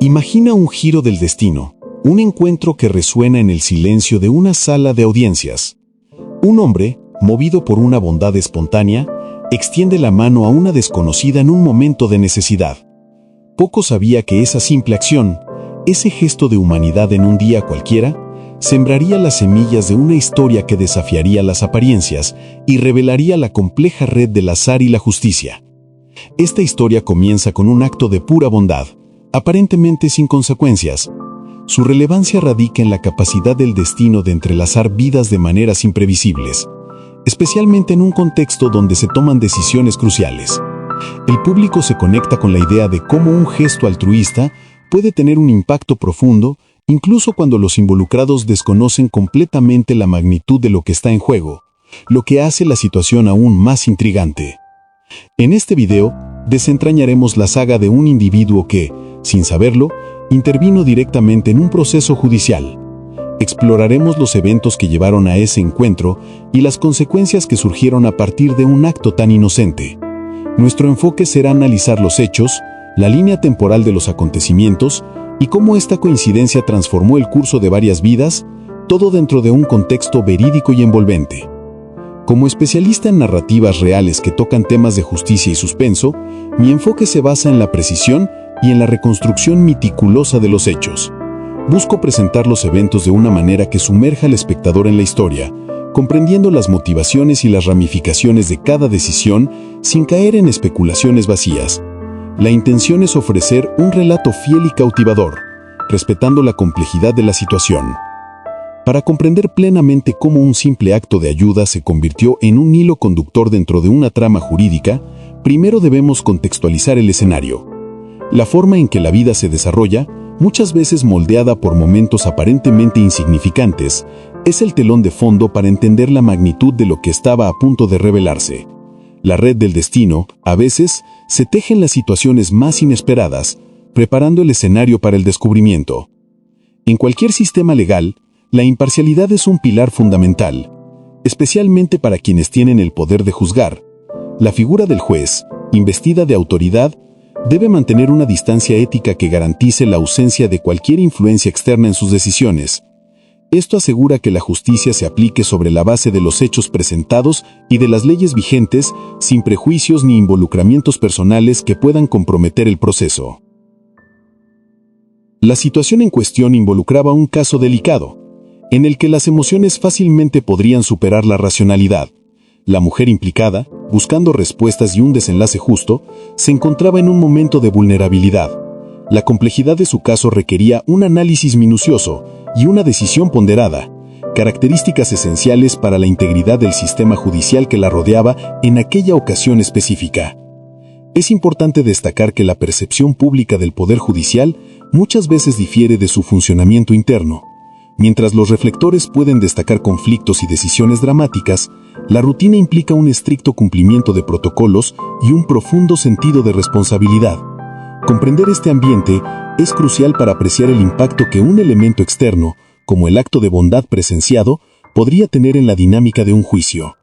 Imagina un giro del destino, un encuentro que resuena en el silencio de una sala de audiencias. Un hombre, movido por una bondad espontánea, extiende la mano a una desconocida en un momento de necesidad. Poco sabía que esa simple acción, ese gesto de humanidad en un día cualquiera, sembraría las semillas de una historia que desafiaría las apariencias y revelaría la compleja red del azar y la justicia. Esta historia comienza con un acto de pura bondad, aparentemente sin consecuencias. Su relevancia radica en la capacidad del destino de entrelazar vidas de maneras imprevisibles, especialmente en un contexto donde se toman decisiones cruciales. El público se conecta con la idea de cómo un gesto altruista puede tener un impacto profundo, incluso cuando los involucrados desconocen completamente la magnitud de lo que está en juego, lo que hace la situación aún más intrigante. En este video, desentrañaremos la saga de un individuo que, sin saberlo, intervino directamente en un proceso judicial. Exploraremos los eventos que llevaron a ese encuentro y las consecuencias que surgieron a partir de un acto tan inocente. Nuestro enfoque será analizar los hechos, la línea temporal de los acontecimientos y cómo esta coincidencia transformó el curso de varias vidas, todo dentro de un contexto verídico y envolvente. Como especialista en narrativas reales que tocan temas de justicia y suspenso, mi enfoque se basa en la precisión y en la reconstrucción meticulosa de los hechos. Busco presentar los eventos de una manera que sumerja al espectador en la historia, comprendiendo las motivaciones y las ramificaciones de cada decisión sin caer en especulaciones vacías. La intención es ofrecer un relato fiel y cautivador, respetando la complejidad de la situación. Para comprender plenamente cómo un simple acto de ayuda se convirtió en un hilo conductor dentro de una trama jurídica, primero debemos contextualizar el escenario. La forma en que la vida se desarrolla, muchas veces moldeada por momentos aparentemente insignificantes, es el telón de fondo para entender la magnitud de lo que estaba a punto de revelarse. La red del destino, a veces, se teje en las situaciones más inesperadas, preparando el escenario para el descubrimiento. En cualquier sistema legal, la imparcialidad es un pilar fundamental, especialmente para quienes tienen el poder de juzgar. La figura del juez, investida de autoridad, debe mantener una distancia ética que garantice la ausencia de cualquier influencia externa en sus decisiones. Esto asegura que la justicia se aplique sobre la base de los hechos presentados y de las leyes vigentes, sin prejuicios ni involucramientos personales que puedan comprometer el proceso. La situación en cuestión involucraba un caso delicado, en el que las emociones fácilmente podrían superar la racionalidad. La mujer implicada, buscando respuestas y un desenlace justo, se encontraba en un momento de vulnerabilidad. La complejidad de su caso requería un análisis minucioso y una decisión ponderada, características esenciales para la integridad del sistema judicial que la rodeaba en aquella ocasión específica. Es importante destacar que la percepción pública del Poder Judicial muchas veces difiere de su funcionamiento interno. Mientras los reflectores pueden destacar conflictos y decisiones dramáticas, la rutina implica un estricto cumplimiento de protocolos y un profundo sentido de responsabilidad. Comprender este ambiente es crucial para apreciar el impacto que un elemento externo, como el acto de bondad presenciado, podría tener en la dinámica de un juicio.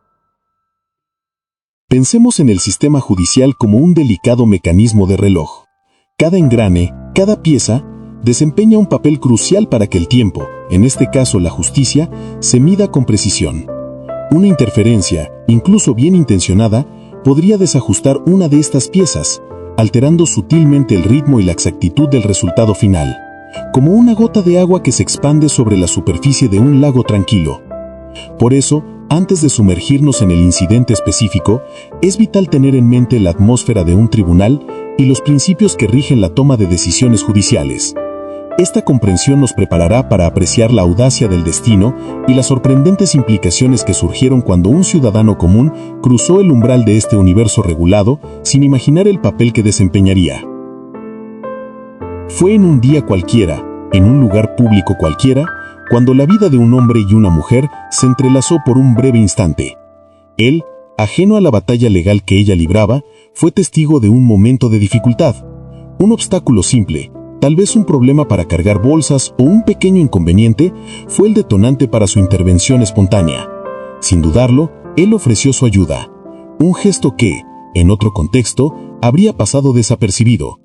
Pensemos en el sistema judicial como un delicado mecanismo de reloj. Cada engrane, cada pieza, desempeña un papel crucial para que el tiempo, en este caso la justicia, se mida con precisión. Una interferencia, incluso bien intencionada, podría desajustar una de estas piezas, alterando sutilmente el ritmo y la exactitud del resultado final, como una gota de agua que se expande sobre la superficie de un lago tranquilo. Por eso, antes de sumergirnos en el incidente específico, es vital tener en mente la atmósfera de un tribunal y los principios que rigen la toma de decisiones judiciales. Esta comprensión nos preparará para apreciar la audacia del destino y las sorprendentes implicaciones que surgieron cuando un ciudadano común cruzó el umbral de este universo regulado sin imaginar el papel que desempeñaría. Fue en un día cualquiera, en un lugar público cualquiera, cuando la vida de un hombre y una mujer se entrelazó por un breve instante. Él, ajeno a la batalla legal que ella libraba, fue testigo de un momento de dificultad, un obstáculo simple. Tal vez un problema para cargar bolsas o un pequeño inconveniente fue el detonante para su intervención espontánea. Sin dudarlo, él ofreció su ayuda. Un gesto que, en otro contexto, habría pasado desapercibido.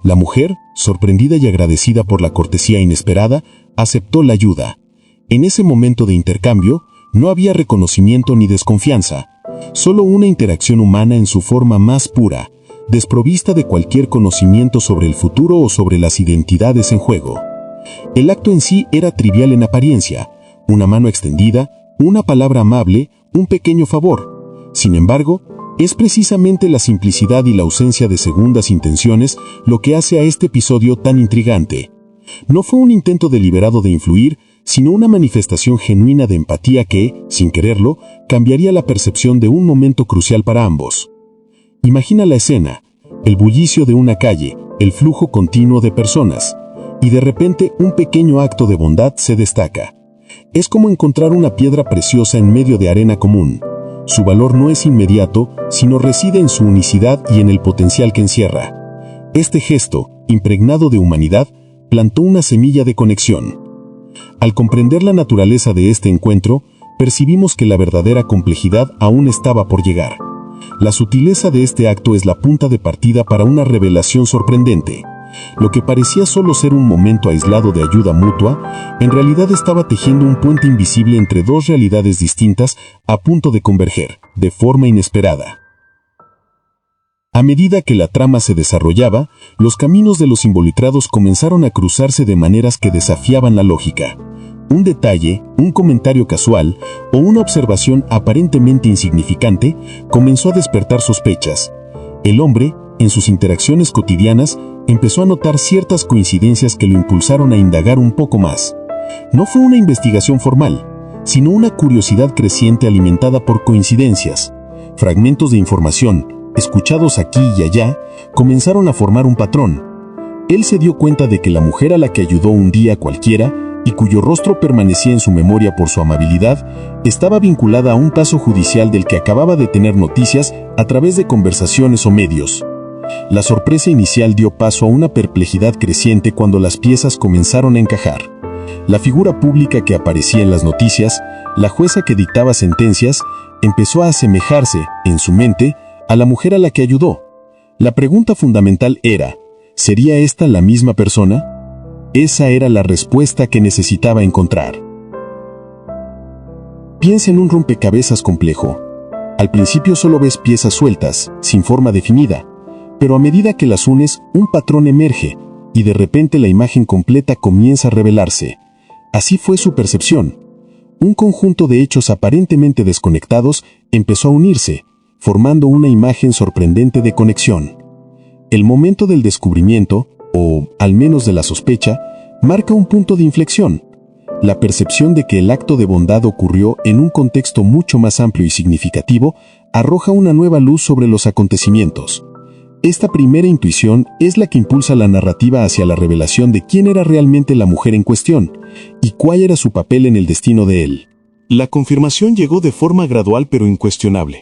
La mujer, sorprendida y agradecida por la cortesía inesperada, aceptó la ayuda. En ese momento de intercambio, no había reconocimiento ni desconfianza, solo una interacción humana en su forma más pura, desprovista de cualquier conocimiento sobre el futuro o sobre las identidades en juego. El acto en sí era trivial en apariencia, una mano extendida, una palabra amable, un pequeño favor. Sin embargo, es precisamente la simplicidad y la ausencia de segundas intenciones lo que hace a este episodio tan intrigante. No fue un intento deliberado de influir, sino una manifestación genuina de empatía que, sin quererlo, cambiaría la percepción de un momento crucial para ambos. Imagina la escena, el bullicio de una calle, el flujo continuo de personas, y de repente un pequeño acto de bondad se destaca. Es como encontrar una piedra preciosa en medio de arena común. Su valor no es inmediato, sino reside en su unicidad y en el potencial que encierra. Este gesto, impregnado de humanidad, plantó una semilla de conexión. Al comprender la naturaleza de este encuentro, percibimos que la verdadera complejidad aún estaba por llegar. La sutileza de este acto es la punta de partida para una revelación sorprendente. Lo que parecía solo ser un momento aislado de ayuda mutua, en realidad estaba tejiendo un puente invisible entre dos realidades distintas a punto de converger, de forma inesperada. A medida que la trama se desarrollaba, los caminos de los involucrados comenzaron a cruzarse de maneras que desafiaban la lógica. Un detalle, un comentario casual o una observación aparentemente insignificante comenzó a despertar sospechas. El hombre, en sus interacciones cotidianas, empezó a notar ciertas coincidencias que lo impulsaron a indagar un poco más. No fue una investigación formal, sino una curiosidad creciente alimentada por coincidencias. Fragmentos de información, escuchados aquí y allá, comenzaron a formar un patrón. Él se dio cuenta de que la mujer a la que ayudó un día cualquiera, y cuyo rostro permanecía en su memoria por su amabilidad, estaba vinculada a un caso judicial del que acababa de tener noticias a través de conversaciones o medios. La sorpresa inicial dio paso a una perplejidad creciente cuando las piezas comenzaron a encajar. La figura pública que aparecía en las noticias, la jueza que dictaba sentencias, empezó a asemejarse, en su mente, a la mujer a la que ayudó. La pregunta fundamental era, ¿sería esta la misma persona? Esa era la respuesta que necesitaba encontrar. Piensa en un rompecabezas complejo. Al principio solo ves piezas sueltas, sin forma definida, pero a medida que las unes, un patrón emerge, y de repente la imagen completa comienza a revelarse. Así fue su percepción. Un conjunto de hechos aparentemente desconectados empezó a unirse, formando una imagen sorprendente de conexión. El momento del descubrimiento, o al menos de la sospecha, marca un punto de inflexión. La percepción de que el acto de bondad ocurrió en un contexto mucho más amplio y significativo arroja una nueva luz sobre los acontecimientos. Esta primera intuición es la que impulsa la narrativa hacia la revelación de quién era realmente la mujer en cuestión y cuál era su papel en el destino de él. La confirmación llegó de forma gradual pero incuestionable.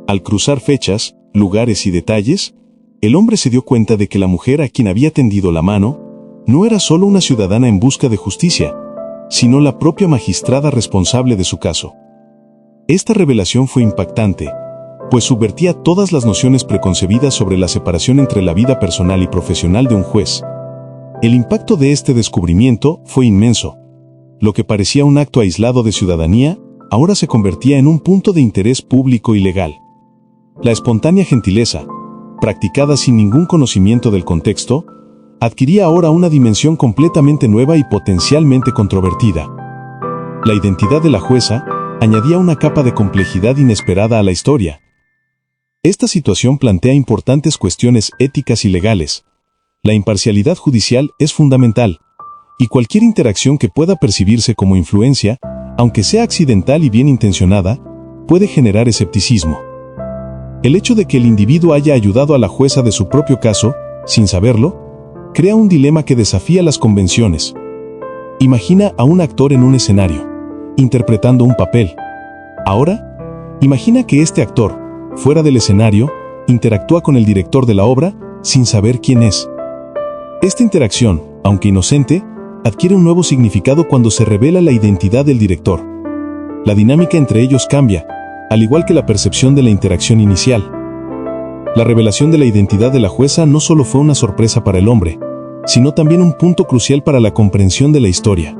Al cruzar fechas, lugares y detalles, el hombre se dio cuenta de que la mujer a quien había tendido la mano no era solo una ciudadana en busca de justicia, sino la propia magistrada responsable de su caso. Esta revelación fue impactante, pues subvertía todas las nociones preconcebidas sobre la separación entre la vida personal y profesional de un juez. El impacto de este descubrimiento fue inmenso. Lo que parecía un acto aislado de ciudadanía, ahora se convertía en un punto de interés público y legal. La espontánea gentileza, practicada sin ningún conocimiento del contexto, adquiría ahora una dimensión completamente nueva y potencialmente controvertida. La identidad de la jueza añadía una capa de complejidad inesperada a la historia. Esta situación plantea importantes cuestiones éticas y legales. La imparcialidad judicial es fundamental, y cualquier interacción que pueda percibirse como influencia, aunque sea accidental y bien intencionada, puede generar escepticismo. El hecho de que el individuo haya ayudado a la jueza de su propio caso, sin saberlo, crea un dilema que desafía las convenciones. Imagina a un actor en un escenario, interpretando un papel. Ahora, imagina que este actor, fuera del escenario, interactúa con el director de la obra sin saber quién es. Esta interacción, aunque inocente, adquiere un nuevo significado cuando se revela la identidad del director. La dinámica entre ellos cambia, al igual que la percepción de la interacción inicial. La revelación de la identidad de la jueza no solo fue una sorpresa para el hombre, sino también un punto crucial para la comprensión de la historia.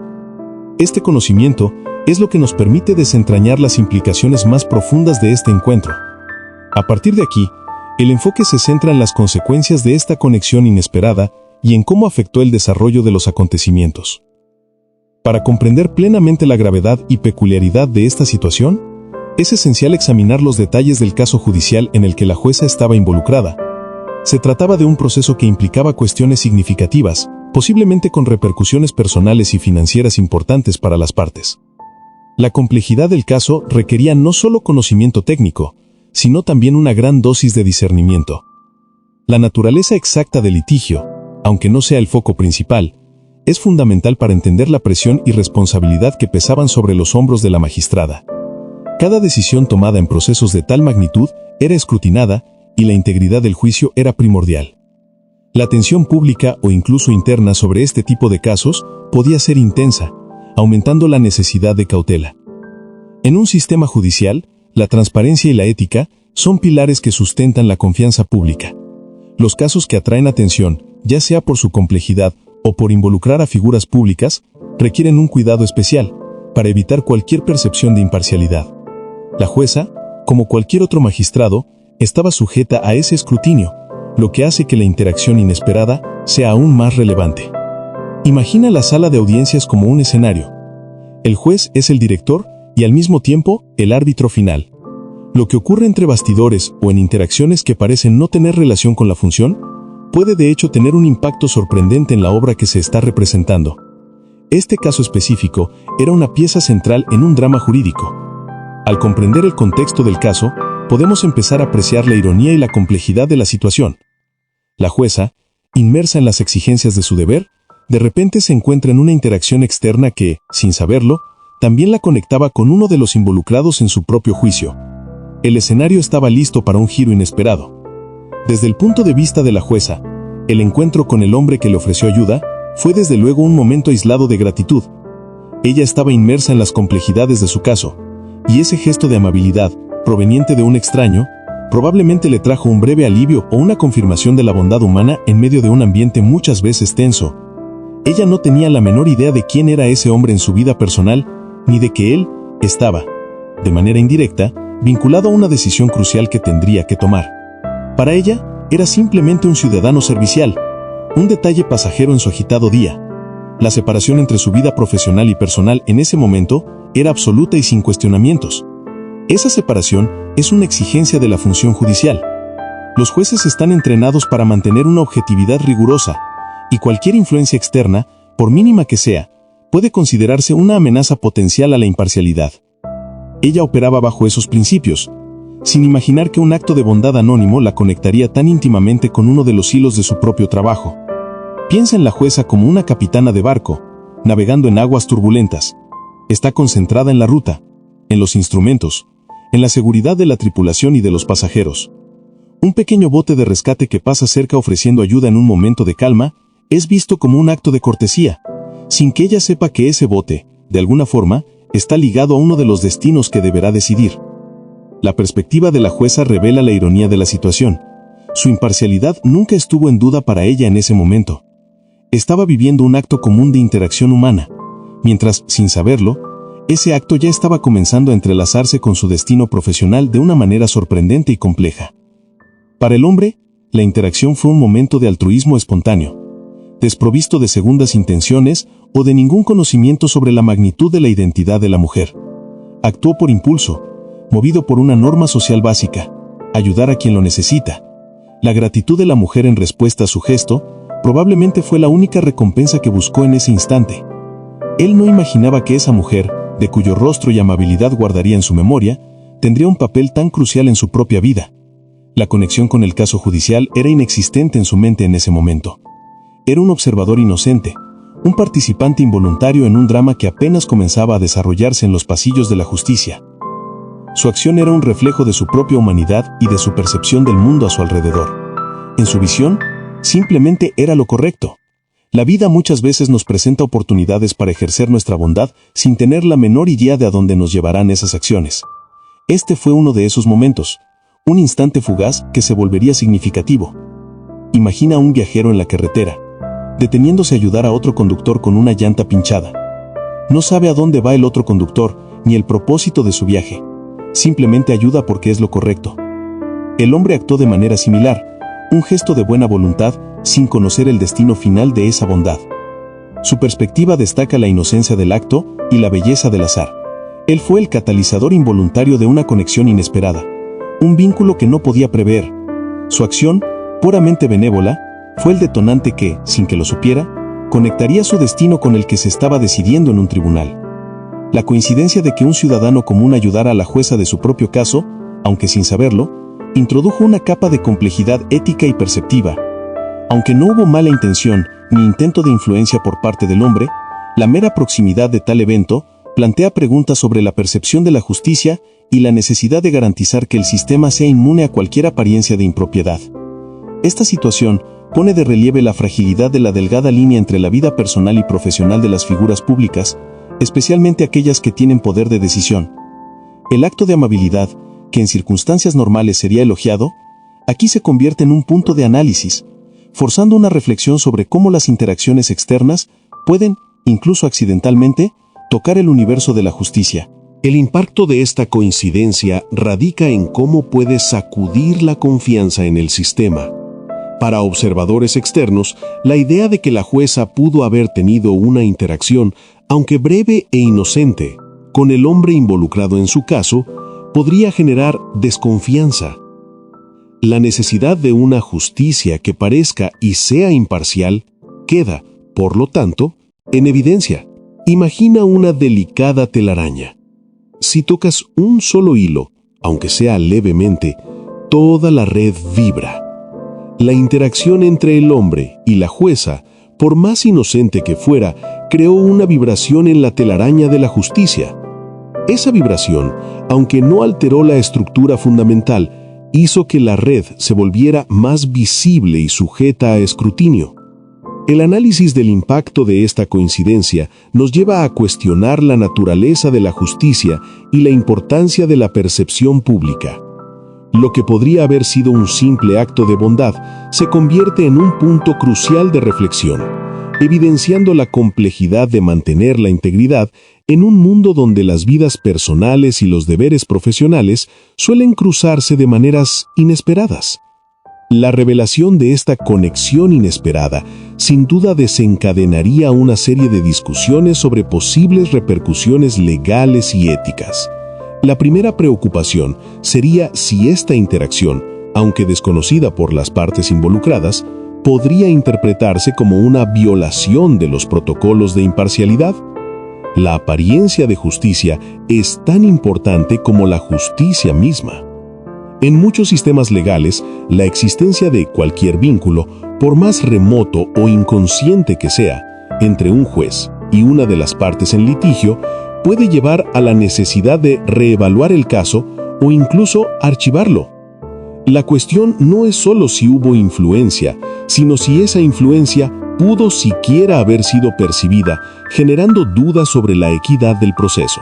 Este conocimiento es lo que nos permite desentrañar las implicaciones más profundas de este encuentro. A partir de aquí, el enfoque se centra en las consecuencias de esta conexión inesperada y en cómo afectó el desarrollo de los acontecimientos. Para comprender plenamente la gravedad y peculiaridad de esta situación, es esencial examinar los detalles del caso judicial en el que la jueza estaba involucrada. Se trataba de un proceso que implicaba cuestiones significativas, posiblemente con repercusiones personales y financieras importantes para las partes. La complejidad del caso requería no solo conocimiento técnico, sino también una gran dosis de discernimiento. La naturaleza exacta del litigio, aunque no sea el foco principal, es fundamental para entender la presión y responsabilidad que pesaban sobre los hombros de la magistrada. Cada decisión tomada en procesos de tal magnitud era escrutinada y la integridad del juicio era primordial. La atención pública o incluso interna sobre este tipo de casos podía ser intensa, aumentando la necesidad de cautela. En un sistema judicial, la transparencia y la ética son pilares que sustentan la confianza pública. Los casos que atraen atención, ya sea por su complejidad o por involucrar a figuras públicas, requieren un cuidado especial para evitar cualquier percepción de imparcialidad. La jueza, como cualquier otro magistrado, estaba sujeta a ese escrutinio, lo que hace que la interacción inesperada sea aún más relevante. Imagina la sala de audiencias como un escenario. El juez es el director y al mismo tiempo el árbitro final. Lo que ocurre entre bastidores o en interacciones que parecen no tener relación con la función, puede de hecho tener un impacto sorprendente en la obra que se está representando. Este caso específico era una pieza central en un drama jurídico. Al comprender el contexto del caso, podemos empezar a apreciar la ironía y la complejidad de la situación. La jueza, inmersa en las exigencias de su deber, de repente se encuentra en una interacción externa que, sin saberlo, también la conectaba con uno de los involucrados en su propio juicio. El escenario estaba listo para un giro inesperado. Desde el punto de vista de la jueza, el encuentro con el hombre que le ofreció ayuda fue desde luego un momento aislado de gratitud. Ella estaba inmersa en las complejidades de su caso, y ese gesto de amabilidad, proveniente de un extraño, probablemente le trajo un breve alivio o una confirmación de la bondad humana en medio de un ambiente muchas veces tenso. Ella no tenía la menor idea de quién era ese hombre en su vida personal, ni de que él estaba, de manera indirecta, vinculado a una decisión crucial que tendría que tomar. Para ella, era simplemente un ciudadano servicial, un detalle pasajero en su agitado día. La separación entre su vida profesional y personal en ese momento era absoluta y sin cuestionamientos. Esa separación es una exigencia de la función judicial. Los jueces están entrenados para mantener una objetividad rigurosa, y cualquier influencia externa, por mínima que sea, puede considerarse una amenaza potencial a la imparcialidad. Ella operaba bajo esos principios, sin imaginar que un acto de bondad anónimo la conectaría tan íntimamente con uno de los hilos de su propio trabajo. Piensa en la jueza como una capitana de barco, navegando en aguas turbulentas. Está concentrada en la ruta, en los instrumentos, en la seguridad de la tripulación y de los pasajeros. Un pequeño bote de rescate que pasa cerca ofreciendo ayuda en un momento de calma es visto como un acto de cortesía, sin que ella sepa que ese bote, de alguna forma, está ligado a uno de los destinos que deberá decidir. La perspectiva de la jueza revela la ironía de la situación. Su imparcialidad nunca estuvo en duda para ella en ese momento. Estaba viviendo un acto común de interacción humana, mientras, sin saberlo, ese acto ya estaba comenzando a entrelazarse con su destino profesional de una manera sorprendente y compleja. Para el hombre, la interacción fue un momento de altruismo espontáneo, desprovisto de segundas intenciones o de ningún conocimiento sobre la magnitud de la identidad de la mujer. Actuó por impulso, movido por una norma social básica: ayudar a quien lo necesita. La gratitud de la mujer en respuesta a su gesto probablemente fue la única recompensa que buscó en ese instante. Él no imaginaba que esa mujer, de cuyo rostro y amabilidad guardaría en su memoria, tendría un papel tan crucial en su propia vida. La conexión con el caso judicial era inexistente en su mente en ese momento. Era un observador inocente, un participante involuntario en un drama que apenas comenzaba a desarrollarse en los pasillos de la justicia. Su acción era un reflejo de su propia humanidad y de su percepción del mundo a su alrededor. En su visión, simplemente era lo correcto. La vida muchas veces nos presenta oportunidades para ejercer nuestra bondad sin tener la menor idea de a dónde nos llevarán esas acciones. Este fue uno de esos momentos, Un instante fugaz que se volvería significativo. Imagina a un viajero en la carretera, deteniéndose a ayudar a otro conductor con una llanta pinchada. No sabe a dónde va el otro conductor, ni el propósito de su viaje. Simplemente ayuda porque es lo correcto. El hombre actuó de manera similar, un gesto de buena voluntad sin conocer el destino final de esa bondad. Su perspectiva destaca la inocencia del acto y la belleza del azar. Él fue el catalizador involuntario de una conexión inesperada, un vínculo que no podía prever. Su acción, puramente benévola, fue el detonante que, sin que lo supiera, conectaría su destino con el que se estaba decidiendo en un tribunal. La coincidencia de que un ciudadano común ayudara a la jueza de su propio caso, aunque sin saberlo, introdujo una capa de complejidad ética y perceptiva. Aunque no hubo mala intención ni intento de influencia por parte del hombre, la mera proximidad de tal evento plantea preguntas sobre la percepción de la justicia y la necesidad de garantizar que el sistema sea inmune a cualquier apariencia de impropiedad. Esta situación pone de relieve la fragilidad de la delgada línea entre la vida personal y profesional de las figuras públicas, especialmente aquellas que tienen poder de decisión. El acto de amabilidad, que en circunstancias normales sería elogiado, aquí se convierte en un punto de análisis, forzando una reflexión sobre cómo las interacciones externas pueden, incluso accidentalmente, tocar el universo de la justicia. El impacto de esta coincidencia radica en cómo puede sacudir la confianza en el sistema. Para observadores externos, la idea de que la jueza pudo haber tenido una interacción, aunque breve e inocente, con el hombre involucrado en su caso, podría generar desconfianza. La necesidad de una justicia que parezca y sea imparcial queda, por lo tanto, en evidencia. Imagina una delicada telaraña. Si tocas un solo hilo, aunque sea levemente, toda la red vibra. La interacción entre el hombre y la jueza, por más inocente que fuera, creó una vibración en la telaraña de la justicia. Esa vibración, aunque no alteró la estructura fundamental, hizo que la red se volviera más visible y sujeta a escrutinio. El análisis del impacto de esta coincidencia nos lleva a cuestionar la naturaleza de la justicia y la importancia de la percepción pública. Lo que podría haber sido un simple acto de bondad se convierte en un punto crucial de reflexión, evidenciando la complejidad de mantener la integridad en un mundo donde las vidas personales y los deberes profesionales suelen cruzarse de maneras inesperadas. La revelación de esta conexión inesperada sin duda desencadenaría una serie de discusiones sobre posibles repercusiones legales y éticas. La primera preocupación sería si esta interacción, aunque desconocida por las partes involucradas, podría interpretarse como una violación de los protocolos de imparcialidad. La apariencia de justicia es tan importante como la justicia misma. En muchos sistemas legales, la existencia de cualquier vínculo, por más remoto o inconsciente que sea, entre un juez y una de las partes en litigio, puede llevar a la necesidad de reevaluar el caso o incluso archivarlo. La cuestión no es solo si hubo influencia, sino si esa influencia pudo siquiera haber sido percibida, generando dudas sobre la equidad del proceso.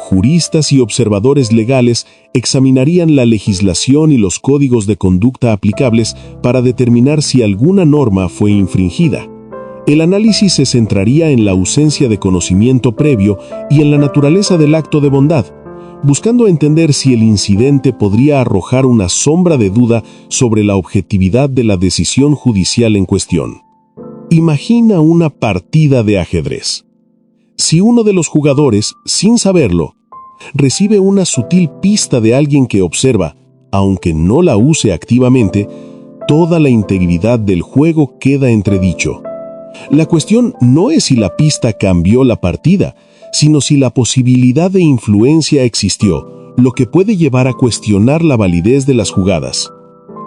Juristas y observadores legales examinarían la legislación y los códigos de conducta aplicables para determinar si alguna norma fue infringida. El análisis se centraría en la ausencia de conocimiento previo y en la naturaleza del acto de bondad, buscando entender si el incidente podría arrojar una sombra de duda sobre la objetividad de la decisión judicial en cuestión. Imagina una partida de ajedrez. Si uno de los jugadores, sin saberlo, recibe una sutil pista de alguien que observa, aunque no la use activamente, toda la integridad del juego queda entredicho. La cuestión no es si la pista cambió la partida, sino si la posibilidad de influencia existió, lo que puede llevar a cuestionar la validez de las jugadas.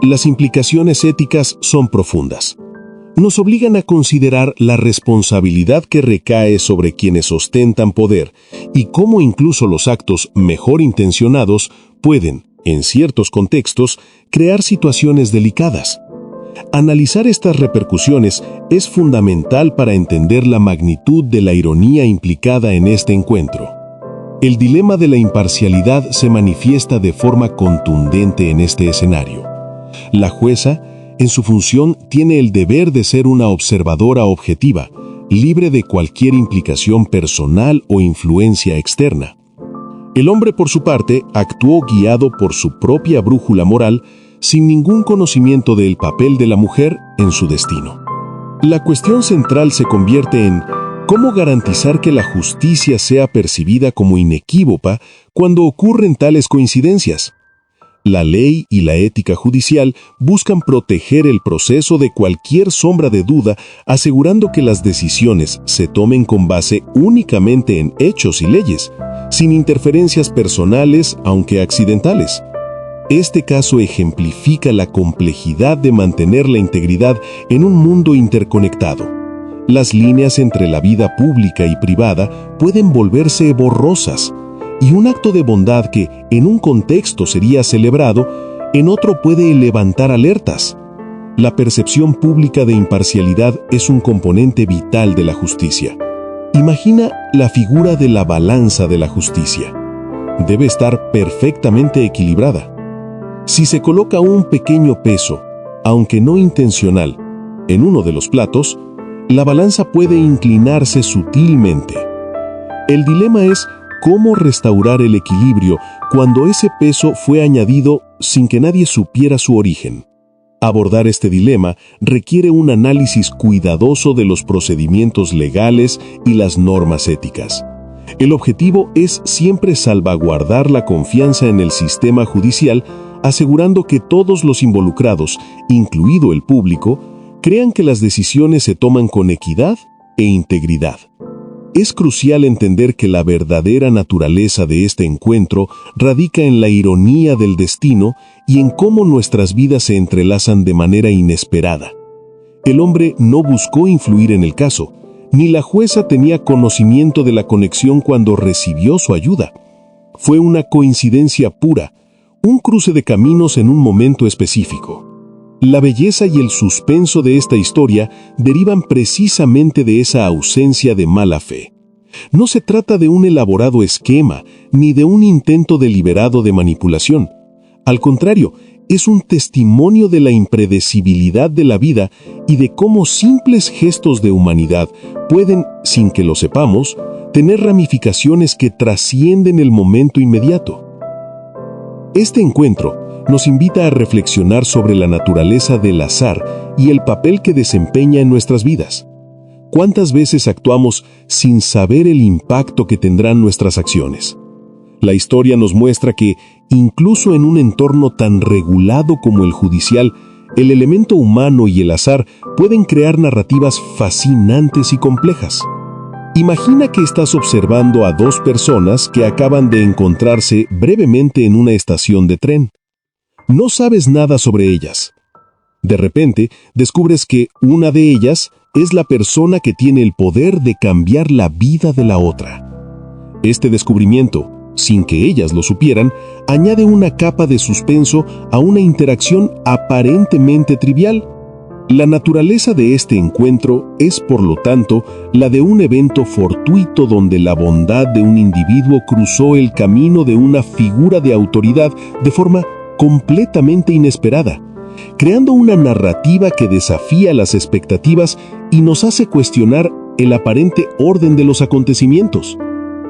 Las implicaciones éticas son profundas. Nos obligan a considerar la responsabilidad que recae sobre quienes ostentan poder y cómo incluso los actos mejor intencionados pueden, en ciertos contextos, crear situaciones delicadas. Analizar estas repercusiones es fundamental para entender la magnitud de la ironía implicada en este encuentro. El dilema de la imparcialidad se manifiesta de forma contundente en este escenario. La jueza, en su función, tiene el deber de ser una observadora objetiva, libre de cualquier implicación personal o influencia externa. El hombre, por su parte, actuó guiado por su propia brújula moral, sin ningún conocimiento del papel de la mujer en su destino. La cuestión central se convierte en ¿cómo garantizar que la justicia sea percibida como inequívoca cuando ocurren tales coincidencias? La ley y la ética judicial buscan proteger el proceso de cualquier sombra de duda, asegurando que las decisiones se tomen con base únicamente en hechos y leyes, sin interferencias personales, aunque accidentales. Este caso ejemplifica la complejidad de mantener la integridad en un mundo interconectado. Las líneas entre la vida pública y privada pueden volverse borrosas, y un acto de bondad que, en un contexto sería celebrado, en otro puede levantar alertas. La percepción pública de imparcialidad es un componente vital de la justicia. Imagina la figura de la balanza de la justicia. Debe estar perfectamente equilibrada. Si se coloca un pequeño peso, aunque no intencional, en uno de los platos, la balanza puede inclinarse sutilmente. El dilema es cómo restaurar el equilibrio cuando ese peso fue añadido sin que nadie supiera su origen. Abordar este dilema requiere un análisis cuidadoso de los procedimientos legales y las normas éticas. El objetivo es siempre salvaguardar la confianza en el sistema judicial, asegurando que todos los involucrados, incluido el público, crean que las decisiones se toman con equidad e integridad. Es crucial entender que la verdadera naturaleza de este encuentro radica en la ironía del destino y en cómo nuestras vidas se entrelazan de manera inesperada. El hombre no buscó influir en el caso, ni la jueza tenía conocimiento de la conexión cuando recibió su ayuda. Fue una coincidencia pura, un cruce de caminos en un momento específico. La belleza y el suspenso de esta historia derivan precisamente de esa ausencia de mala fe. No se trata de un elaborado esquema, ni de un intento deliberado de manipulación. Al contrario, es un testimonio de la impredecibilidad de la vida y de cómo simples gestos de humanidad pueden, sin que lo sepamos, tener ramificaciones que trascienden el momento inmediato. Este encuentro nos invita a reflexionar sobre la naturaleza del azar y el papel que desempeña en nuestras vidas. ¿Cuántas veces actuamos sin saber el impacto que tendrán nuestras acciones? La historia nos muestra que, incluso en un entorno tan regulado como el judicial, el elemento humano y el azar pueden crear narrativas fascinantes y complejas. Imagina que estás observando a dos personas que acaban de encontrarse brevemente en una estación de tren. No sabes nada sobre ellas. De repente, descubres que una de ellas es la persona que tiene el poder de cambiar la vida de la otra. Este descubrimiento, sin que ellas lo supieran, añade una capa de suspenso a una interacción aparentemente trivial. La naturaleza de este encuentro es, por lo tanto, la de un evento fortuito donde la bondad de un individuo cruzó el camino de una figura de autoridad de forma completamente inesperada, creando una narrativa que desafía las expectativas y nos hace cuestionar el aparente orden de los acontecimientos.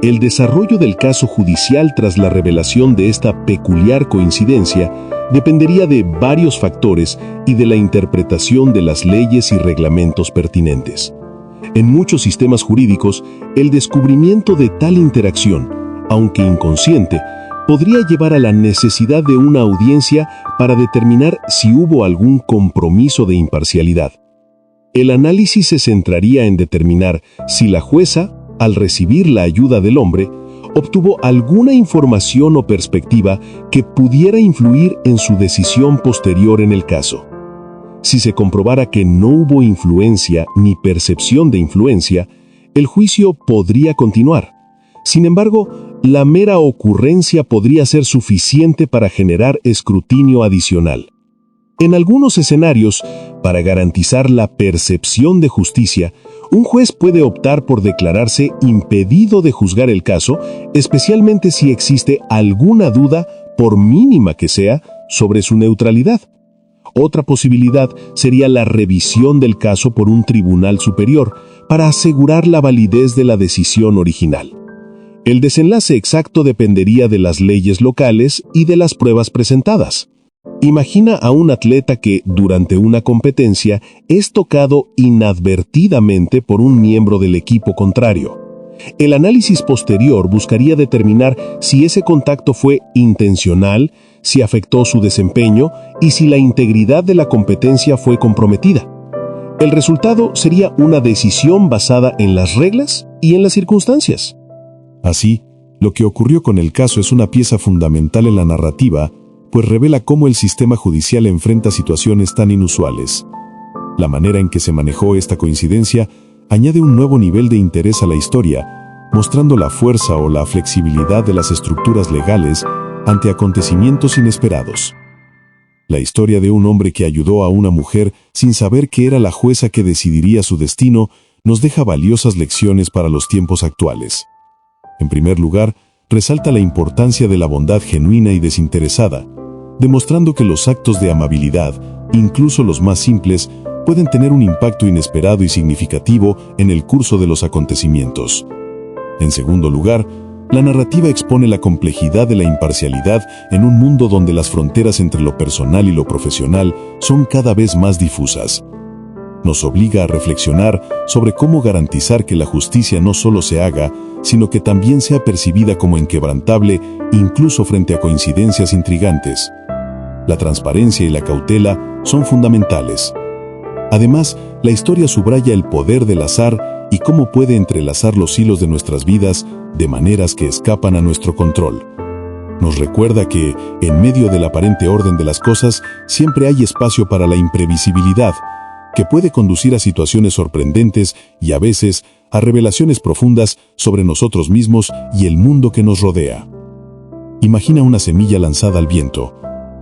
El desarrollo del caso judicial tras la revelación de esta peculiar coincidencia dependería de varios factores y de la interpretación de las leyes y reglamentos pertinentes. En muchos sistemas jurídicos, el descubrimiento de tal interacción, aunque inconsciente, podría llevar a la necesidad de una audiencia para determinar si hubo algún compromiso de imparcialidad. El análisis se centraría en determinar si la jueza, al recibir la ayuda del hombre, obtuvo alguna información o perspectiva que pudiera influir en su decisión posterior en el caso. Si se comprobara que no hubo influencia ni percepción de influencia, el juicio podría continuar. Sin embargo, la mera ocurrencia podría ser suficiente para generar escrutinio adicional. En algunos escenarios, para garantizar la percepción de justicia, un juez puede optar por declararse impedido de juzgar el caso, especialmente si existe alguna duda, por mínima que sea, sobre su neutralidad. Otra posibilidad sería la revisión del caso por un tribunal superior para asegurar la validez de la decisión original. El desenlace exacto dependería de las leyes locales y de las pruebas presentadas. Imagina a un atleta que, durante una competencia, es tocado inadvertidamente por un miembro del equipo contrario. El análisis posterior buscaría determinar si ese contacto fue intencional, si afectó su desempeño y si la integridad de la competencia fue comprometida. El resultado sería una decisión basada en las reglas y en las circunstancias. Así, lo que ocurrió con el caso es una pieza fundamental en la narrativa, pues revela cómo el sistema judicial enfrenta situaciones tan inusuales. La manera en que se manejó esta coincidencia añade un nuevo nivel de interés a la historia, mostrando la fuerza o la flexibilidad de las estructuras legales ante acontecimientos inesperados. La historia de un hombre que ayudó a una mujer sin saber que era la jueza que decidiría su destino nos deja valiosas lecciones para los tiempos actuales. En primer lugar, resalta la importancia de la bondad genuina y desinteresada, demostrando que los actos de amabilidad, incluso los más simples, pueden tener un impacto inesperado y significativo en el curso de los acontecimientos. En segundo lugar, la narrativa expone la complejidad de la imparcialidad en un mundo donde las fronteras entre lo personal y lo profesional son cada vez más difusas. Nos obliga a reflexionar sobre cómo garantizar que la justicia no solo se haga, sino que también sea percibida como inquebrantable, incluso frente a coincidencias intrigantes. La transparencia y la cautela son fundamentales. Además, la historia subraya el poder del azar y cómo puede entrelazar los hilos de nuestras vidas de maneras que escapan a nuestro control. Nos recuerda que, en medio del aparente orden de las cosas, siempre hay espacio para la imprevisibilidad, que puede conducir a situaciones sorprendentes y a veces a revelaciones profundas sobre nosotros mismos y el mundo que nos rodea. Imagina una semilla lanzada al viento.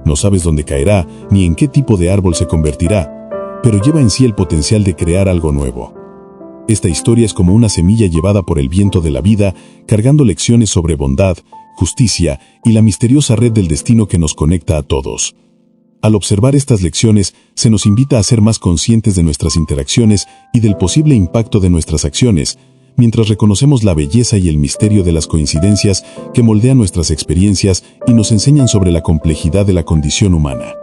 No sabes dónde caerá ni en qué tipo de árbol se convertirá, pero lleva en sí el potencial de crear algo nuevo. Esta historia es como una semilla llevada por el viento de la vida, cargando lecciones sobre bondad, justicia y la misteriosa red del destino que nos conecta a todos. Al observar estas lecciones, se nos invita a ser más conscientes de nuestras interacciones y del posible impacto de nuestras acciones, mientras reconocemos la belleza y el misterio de las coincidencias que moldean nuestras experiencias y nos enseñan sobre la complejidad de la condición humana.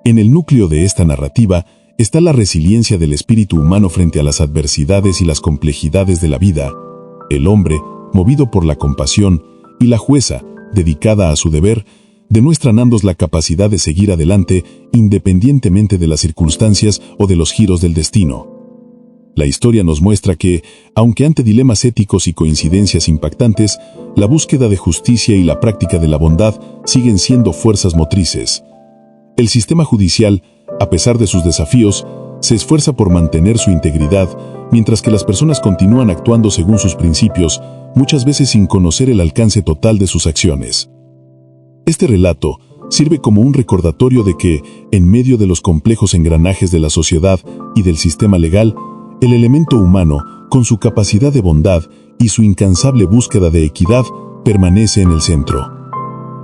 En el núcleo de esta narrativa está la resiliencia del espíritu humano frente a las adversidades y las complejidades de la vida, el hombre, movido por la compasión, y la jueza, dedicada a su deber, demuestran ambos la capacidad de seguir adelante independientemente de las circunstancias o de los giros del destino. La historia nos muestra que, aunque ante dilemas éticos y coincidencias impactantes, la búsqueda de justicia y la práctica de la bondad siguen siendo fuerzas motrices. El sistema judicial, a pesar de sus desafíos, se esfuerza por mantener su integridad, mientras que las personas continúan actuando según sus principios, muchas veces sin conocer el alcance total de sus acciones. Este relato sirve como un recordatorio de que, en medio de los complejos engranajes de la sociedad y del sistema legal, el elemento humano, con su capacidad de bondad y su incansable búsqueda de equidad, permanece en el centro.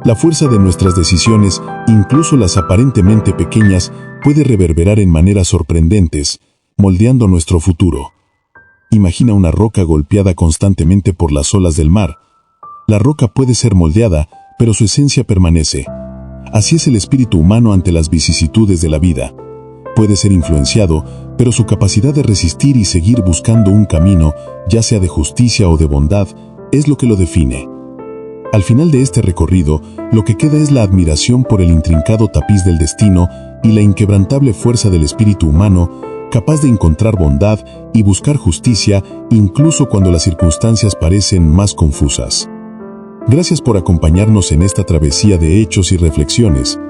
La fuerza de nuestras decisiones, incluso las aparentemente pequeñas, puede reverberar en maneras sorprendentes, moldeando nuestro futuro. Imagina una roca golpeada constantemente por las olas del mar. La roca puede ser moldeada, pero su esencia permanece. Así es el espíritu humano ante las vicisitudes de la vida. Puede ser influenciado, pero su capacidad de resistir y seguir buscando un camino, ya sea de justicia o de bondad, es lo que lo define. Al final de este recorrido, lo que queda es la admiración por el intrincado tapiz del destino y la inquebrantable fuerza del espíritu humano, capaz de encontrar bondad y buscar justicia incluso cuando las circunstancias parecen más confusas. Gracias por acompañarnos en esta travesía de hechos y reflexiones.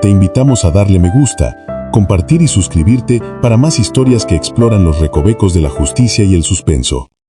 Te invitamos a darle me gusta, compartir y suscribirte para más historias que exploran los recovecos de la justicia y el suspenso.